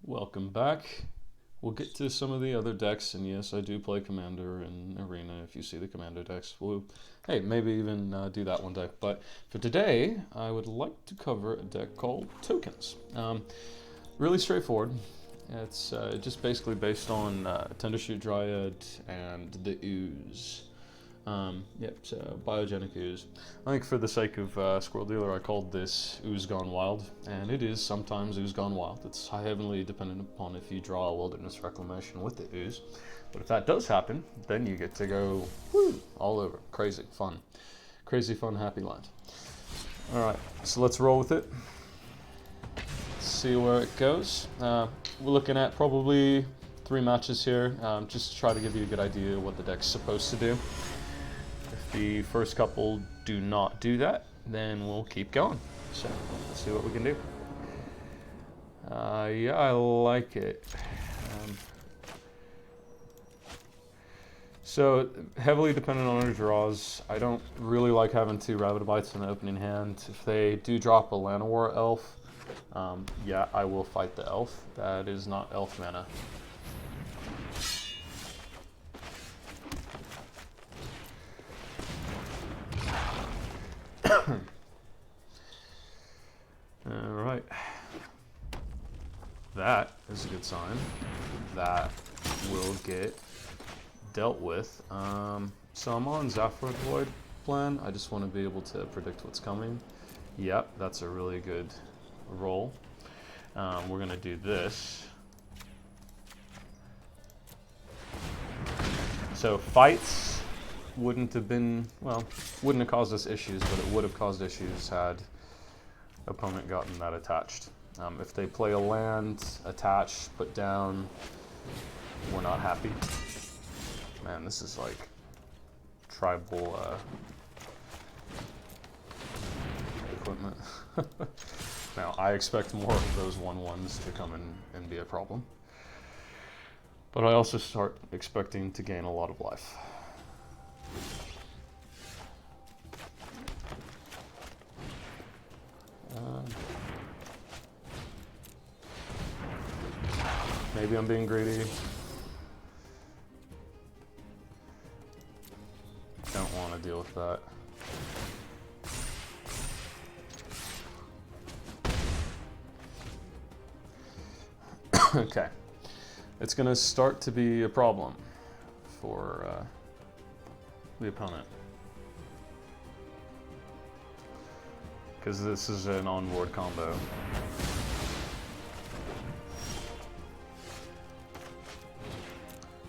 Welcome back. We'll get to some of the other decks, and yes, I do play Commander in Arena. If you see the Commander decks, hey, maybe even do that one day. But for today, I would like to cover a deck called Tokens. Really straightforward. It's just basically based on Tendershoot Dryad and the Ooze. So Biogenic Ooze. I think for the sake of Squirrel Dealer, I called this Ooze Gone Wild, and it is sometimes Ooze Gone Wild. It's heavily dependent upon if you draw a Wilderness Reclamation with the Ooze. But if that does happen, then you get to go all over. Crazy fun. Crazy fun, happy land. Alright, so let's roll with it. See where it goes. We're looking at probably 3 matches here, just to try to give you a good idea of what the deck's supposed to do. If the first couple do not do that, then we'll keep going. So let's see what we can do. Yeah, I like it. So heavily dependent on our draws. I don't really like having 2 Rabbit Bites in the opening hand. If they do drop a Llanowar Elf, yeah, I will fight the Elf. That is not Elf mana. Alright. That is a good sign. That will get dealt with. So I'm on Zafra Void plan. I just want to be able to predict what's coming. Yep, that's a really good roll. We're going to do this. So fights wouldn't have been, well, wouldn't have caused us issues, but it would have caused issues had opponent gotten that attached. If they play a land, attach, put down, we're not happy. Man, this is like tribal equipment. Now, I expect more of those 1/1s to come in and be a problem. But I also start expecting to gain a lot of life. Maybe I'm being greedy. Don't want to deal with that. Okay. It's going to start to be a problem for the opponent. Because this is an onboard combo.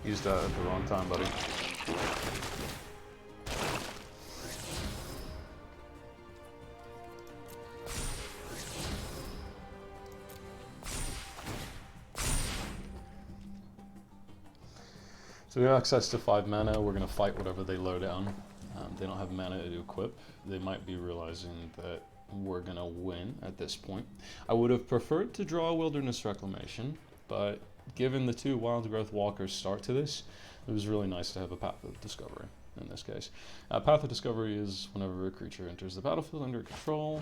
Used that at the wrong time, buddy. So we have access to 5 mana. We're going to fight whatever they low down. They don't have mana to equip. They might be realizing that we're going to win at this point. I would have preferred to draw a Wilderness Reclamation, but given the 2 Wild Growth Walkers start to this, it was really nice to have a Path of Discovery in this case. Path of Discovery is whenever a creature enters the battlefield under control,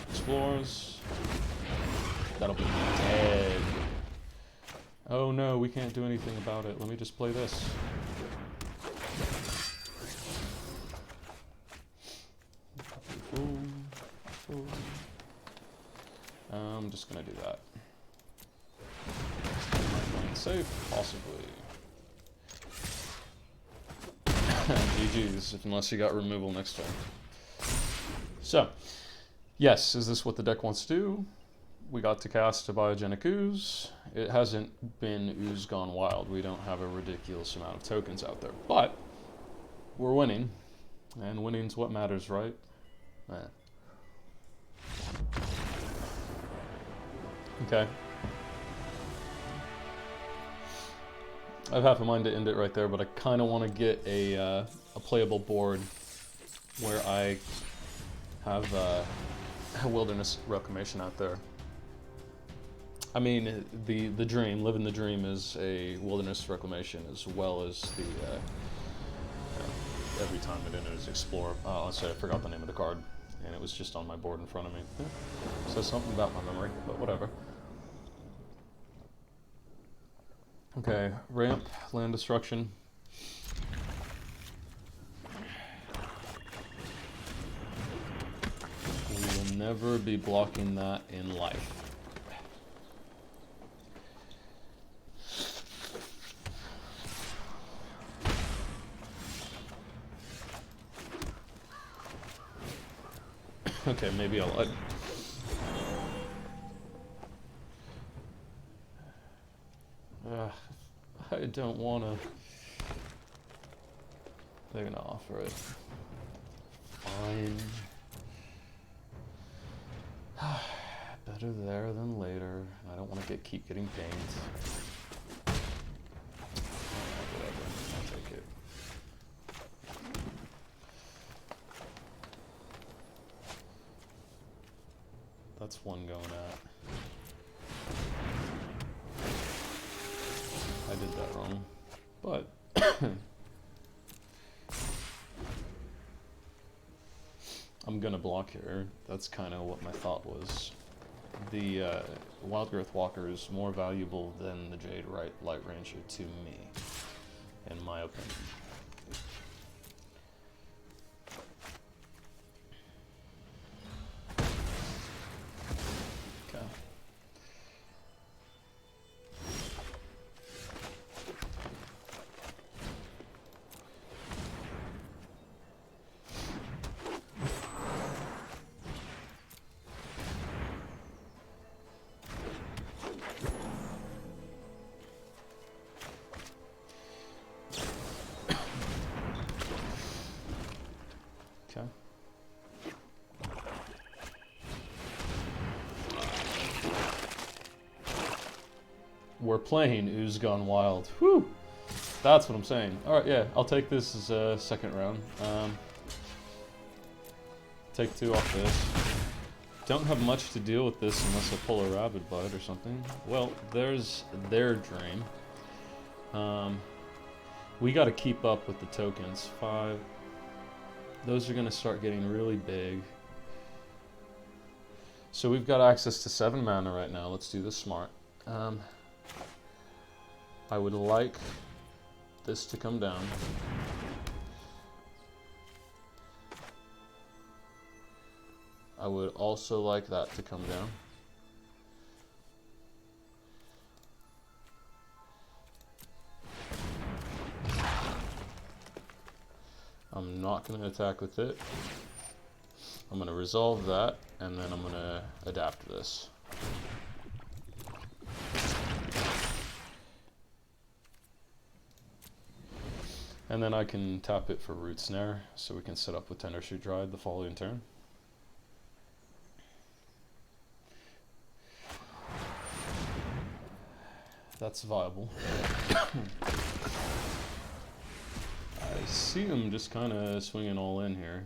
explores, that'll be dead. Oh no, we can't do anything about it. Let me just play this. I'm just gonna do that. Safe, possibly. GG's, unless you got removal next turn. So, yes, is this what the deck wants to do? We got to cast a Biogenic Ooze. It hasn't been Ooze Gone Wild. We don't have a ridiculous amount of tokens out there. But, we're winning. And winning's what matters, right? Okay. I have half a mind to end it right there, but I kind of want to get a playable board where I have a Wilderness Reclamation out there. I mean, the dream, living the dream, is a Wilderness Reclamation as well as the every time it enters Explore. Let's say I forgot the name of the card, and it was just on my board in front of me. Says something about my memory, but whatever. Okay, ramp, land destruction. We will never be blocking that in life. Okay, maybe I'll... I don't wanna... They're gonna offer it. Fine. Better there than later. I don't want to keep getting paint. Whatever, I'll take it. That's one going at. I did that wrong, but I'm gonna block here. That's kind of what my thought was. The Wild Growth Walker is more valuable than the Jade Light Ranger to me, in my opinion. Okay. Okay. We're playing Ooze Gone Wild. Whew! That's what I'm saying. Alright, yeah, I'll take this as a second round. Take 2 off this. Don't have much to deal with this unless I pull a Rabid Bite or something. Well, there's their dream. We gotta keep up with the tokens. 5. Those are gonna start getting really big. So we've got access to 7 mana right now. Let's do this smart. I would like this to come down. I would also like that to come down. I'm not going to attack with it. I'm going to resolve that, and then I'm going to adapt this. And then I can tap it for Root Snare, so we can set up with Tender Shoot Dried the following turn. That's viable. I see him just kind of swinging all in here,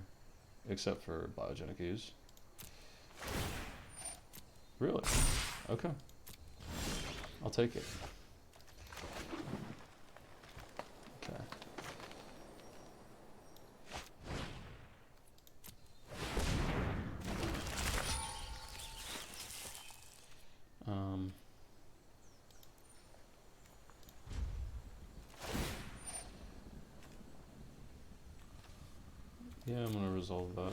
except for Biogenic Ooze. Really? Okay. I'll take it. Okay. Yeah, I'm gonna resolve that.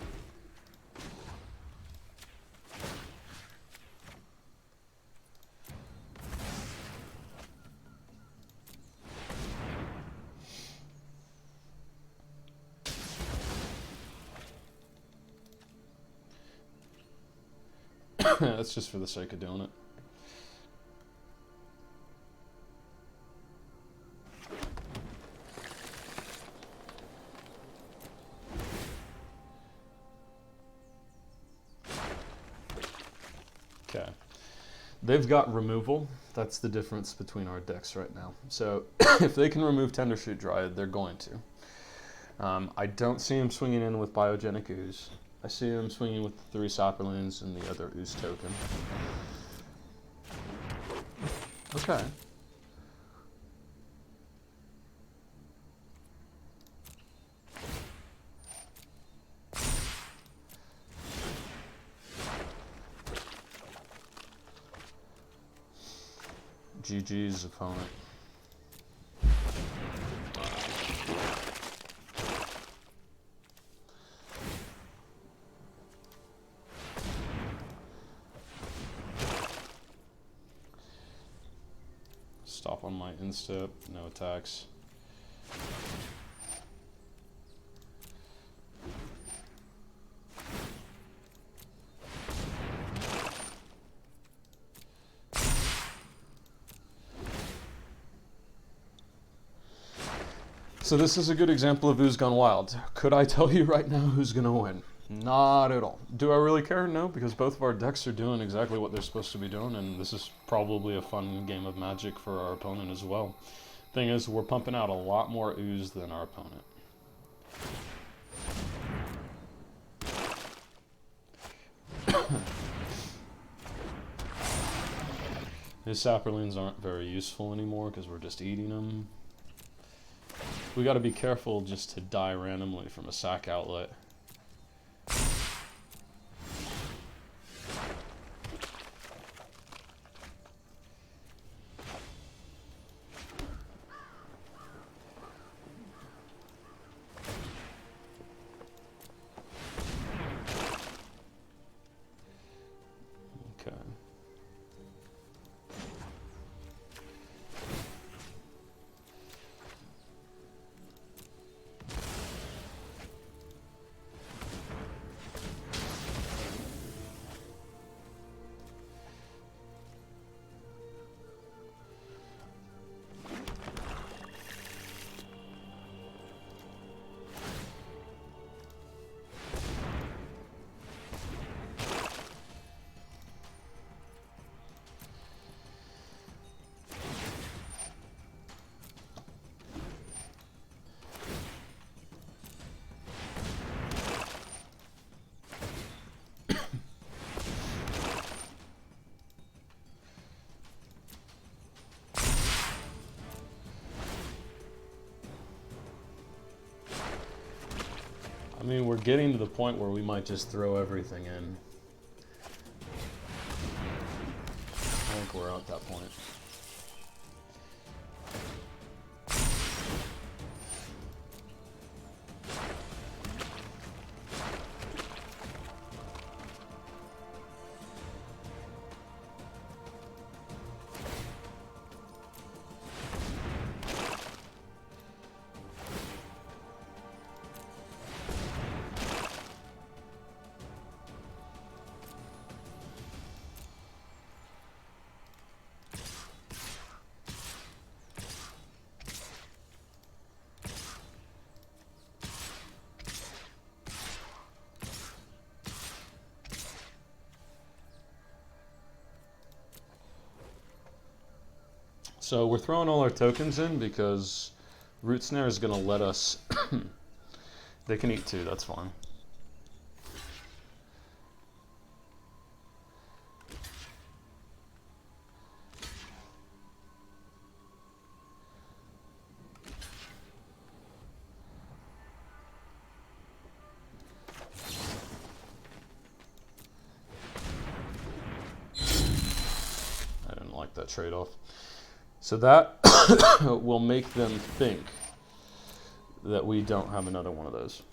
That's just for the sake of doing it. Okay. They've got removal. That's the difference between our decks right now. So if they can remove Tender Shoot Dryad, they're going to. I don't see him swinging in with Biogenic Ooze. I see him swinging with the 3 Saplings and the other Ooze token. Okay. GG's opponent. stop on my instep, no attacks. So this is a good example of Ooze gone wild. Could I tell you right now who's gonna win? Not at all. Do I really care? No, because both of our decks are doing exactly what they're supposed to be doing, and this is probably a fun game of Magic for our opponent as well. Thing is, we're pumping out a lot more Ooze than our opponent. His Saproleans aren't very useful anymore because we're just eating them. We got to be careful just to die randomly from a sack outlet. Okay. I mean, we're getting to the point where we might just throw everything in. I think we're at that point. So we're throwing all our tokens in because Root Snare is going to let us... They can eat 2, that's fine. I didn't like that trade-off. So that will make them think that we don't have another one of those.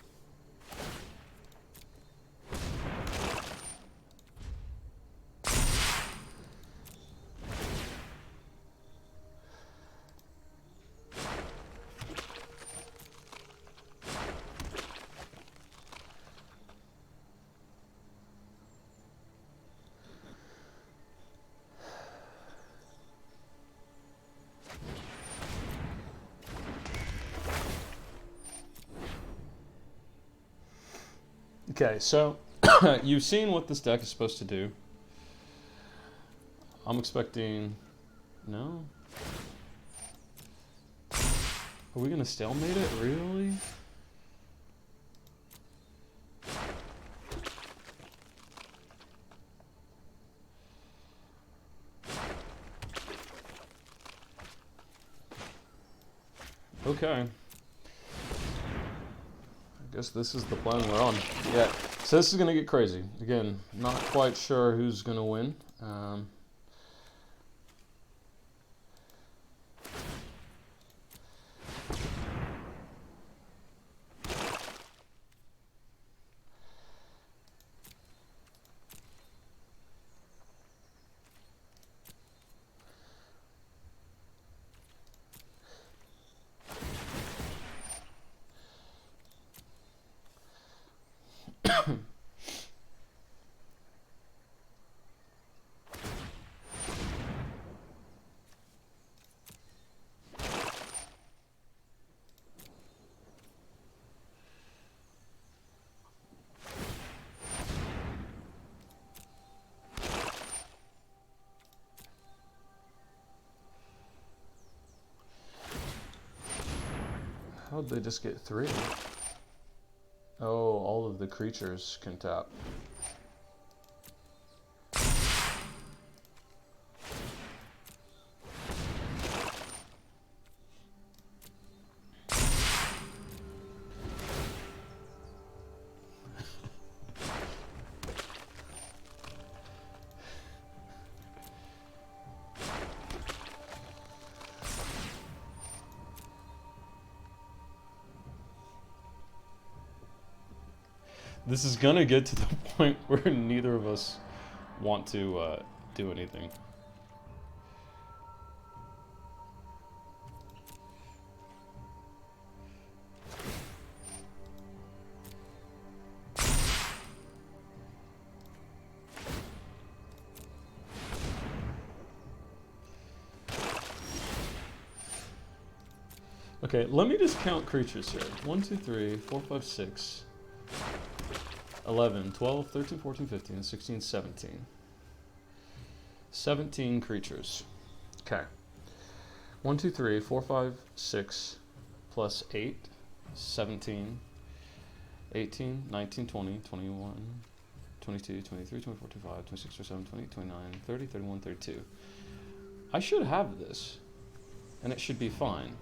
Okay, so you've seen what this deck is supposed to do. I'm expecting... No? Are we going to stalemate it? Really? Okay. I guess this is the plan we're on. Yeah, so this is going to get crazy. Again, not quite sure who's going to win. How'd they just get 3? Oh, all of the creatures can tap. This is gonna get to the point where neither of us want to do anything. Okay, let me just count creatures here. 1, 2, 3, 4, 5, 6. 11, 12, 13, 14, 15, 16, 17. 17 creatures. Okay. 1, 2, 3, 4, 5, 6, plus 8, 17, 18, 19, 20, 21, 22, 23, 24, 25, 26, 27, 28, 29, 30, 31, 32. I should have this, and it should be fine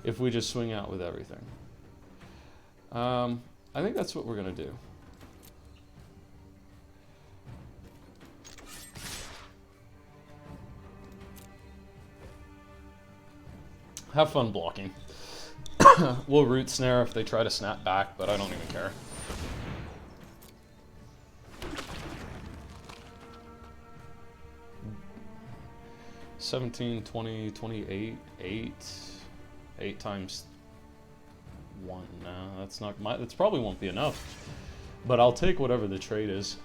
if we just swing out with everything. I think that's what we're gonna do. Have fun blocking. We'll root snare if they try to snap back, but I don't even care. $17, 20, 28, 8 times 1. No, that's not my. That's probably won't be enough. But I'll take whatever the trade is.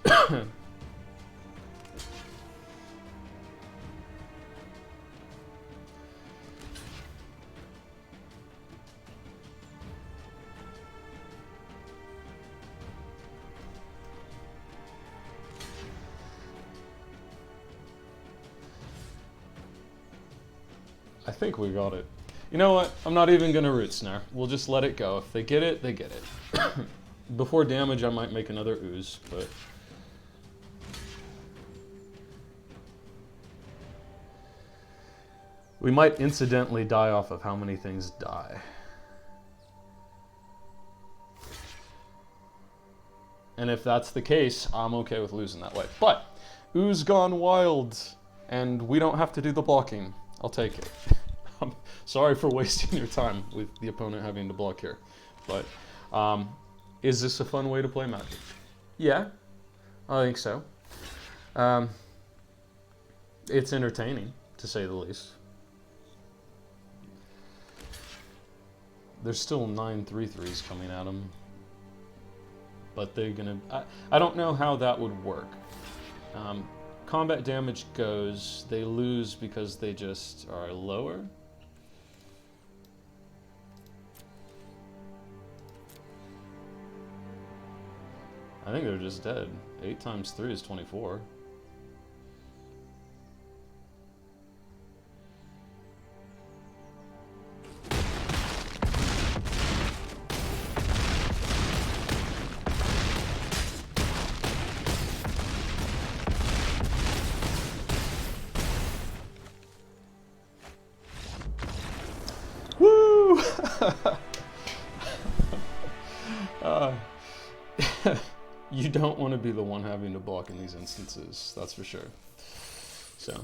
I think we got it. You know what? I'm not even gonna root snare. We'll just let it go. If they get it, they get it. Before damage, I might make another ooze, but... we might incidentally die off of how many things die. And if that's the case, I'm okay with losing that way. But, Ooze gone wild, and we don't have to do the blocking. I'll take it. I'm sorry for wasting your time with the opponent having to block here. But, is this a fun way to play Magic? Yeah, I think so. It's entertaining, to say the least. There's still 9 3/3s coming at them. But they're gonna... I don't know how that would work. Combat damage goes, they lose because they just are lower. I think they're just dead. 8 times 3 is 24. Woo! You don't want to be the one having to block in these instances, that's for sure. So,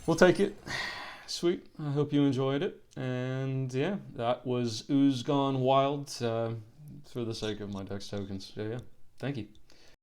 we'll take it. Sweet, I hope you enjoyed it. And yeah, that was Ooze Gone Wild for the sake of my Dex tokens. Yeah, thank you.